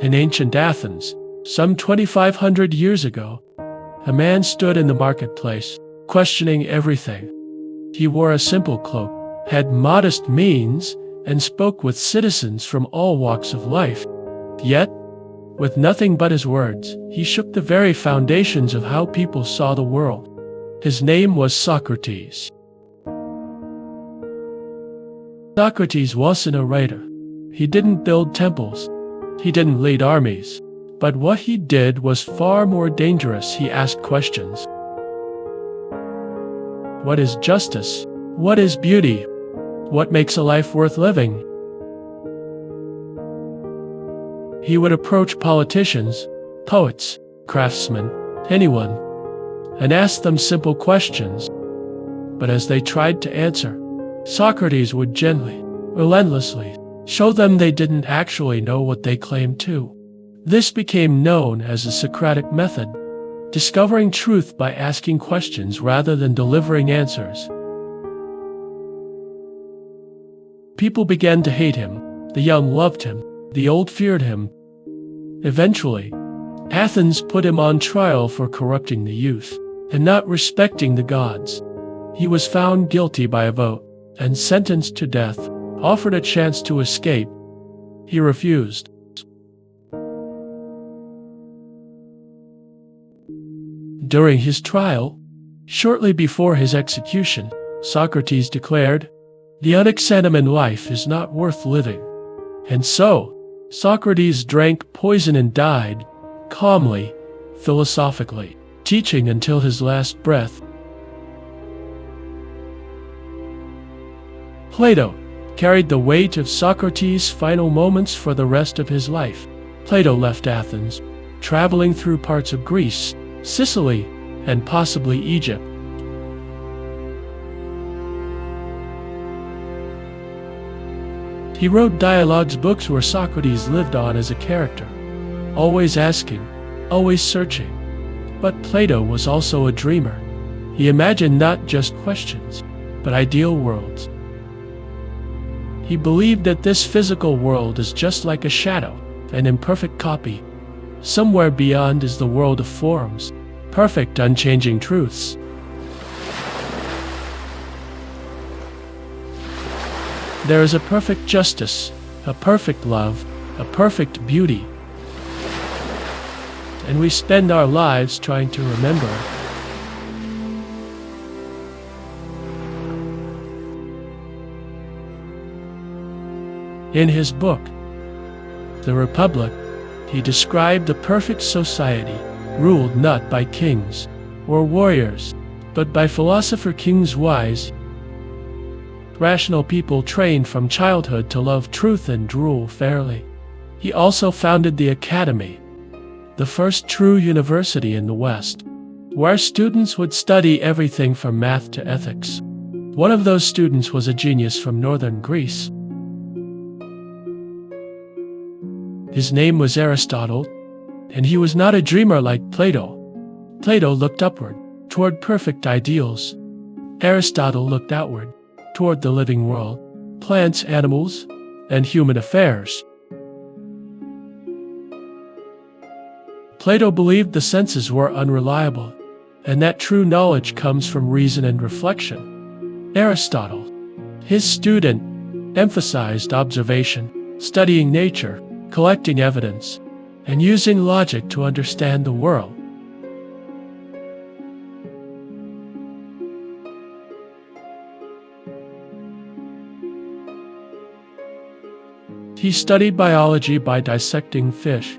In ancient Athens, some 2,500 years ago, a man stood in the marketplace, questioning everything. He wore a simple cloak, had modest means, and spoke with citizens from all walks of life. Yet, with nothing but his words, he shook the very foundations of how people saw the world. His name was Socrates. Socrates wasn't a writer. He didn't build temples. He didn't lead armies. But what he did was far more dangerous. He asked questions. What is justice? What is beauty? What makes a life worth living? He would approach politicians, poets, craftsmen, anyone, and ask them simple questions. But as they tried to answer, Socrates would gently, relentlessly, show them they didn't actually know what they claimed to. This became known as the Socratic method, discovering truth by asking questions rather than delivering answers. People began to hate him. The young loved him. The old feared him. Eventually, Athens put him on trial for corrupting the youth and not respecting the gods. He was found guilty by a vote and sentenced to death. Offered a chance to escape, he refused. During his trial, shortly before his execution, Socrates declared, "The unexamined life is not worth living." And so, Socrates drank poison and died, calmly, philosophically, teaching until his last breath. Plato carried the weight of Socrates' final moments for the rest of his life. Plato left Athens, traveling through parts of Greece, Sicily, and possibly Egypt. He wrote dialogues books where Socrates lived on as a character, always asking, always searching. But Plato was also a dreamer. He imagined not just questions, but ideal worlds. He believed that this physical world is just like a shadow, an imperfect copy. Somewhere beyond is the world of forms, perfect, unchanging truths. There is a perfect justice, a perfect love, a perfect beauty. And we spend our lives trying to remember it. In his book, The Republic, he described the perfect society, ruled not by kings or warriors, but by philosopher kings wise, rational people trained from childhood to love truth and rule fairly. He also founded the Academy, the first true university in the West, where students would study everything from math to ethics. One of those students was a genius from northern Greece. His name was Aristotle, and he was not a dreamer like Plato. Plato looked upward, toward perfect ideals. Aristotle looked outward, toward the living world, plants, animals, and human affairs. Plato believed the senses were unreliable, and that true knowledge comes from reason and reflection. Aristotle, his student, emphasized observation, studying nature, collecting evidence, and using logic to understand the world. He studied biology by dissecting fish.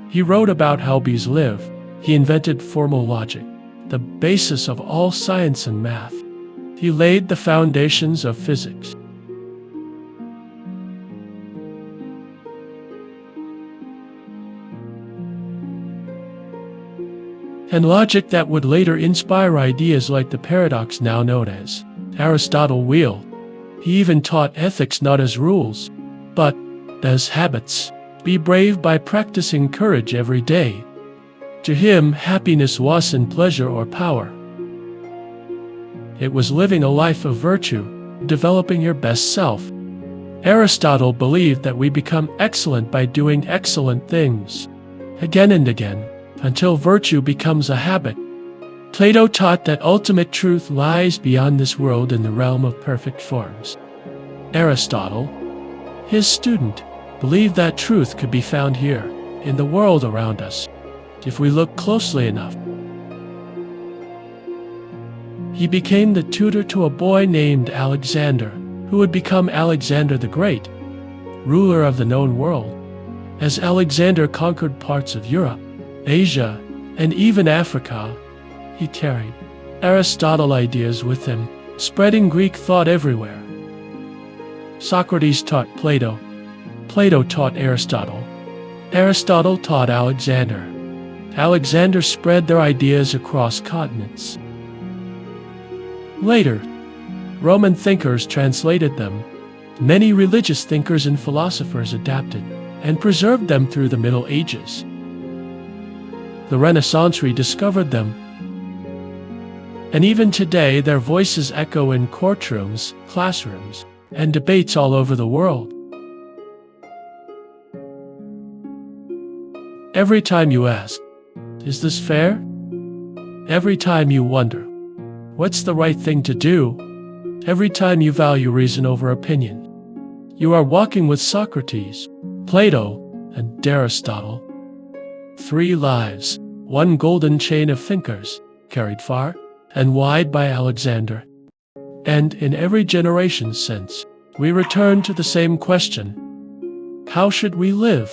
He wrote about how bees live. He invented formal logic, the basis of all science and math. He laid the foundations of physics. And logic that would later inspire ideas like the paradox now known as Aristotle wheel. He even taught ethics not as rules, but as habits. Be brave by practicing courage every day. To him, happiness wasn't pleasure or power. It was living a life of virtue, developing your best self. Aristotle believed that we become excellent by doing excellent things, again and again, until virtue becomes a habit. Plato taught that ultimate truth lies beyond this world in the realm of perfect forms. Aristotle, his student, believed that truth could be found here, in the world around us, if we look closely enough. He became the tutor to a boy named Alexander, who would become Alexander the Great, ruler of the known world. As Alexander conquered parts of Europe, Asia, and even Africa, he carried Aristotle ideas with him, spreading Greek thought everywhere. Socrates taught Plato. Plato taught Aristotle. Aristotle taught Alexander. Alexander spread their ideas across continents. Later, Roman thinkers translated them. Many religious thinkers and philosophers adapted and preserved them through the Middle Ages. The Renaissance rediscovered them. And even today, their voices echo in courtrooms, classrooms, and debates all over the world. Every time you ask, "Is this fair?" Every time you wonder, "What's the right thing to do?" Every time you value reason over opinion, you are walking with Socrates, Plato, and Aristotle. 3 lives, 1 golden chain of thinkers, carried far and wide by Alexander. And in every generation since, we return to the same question: how should we live?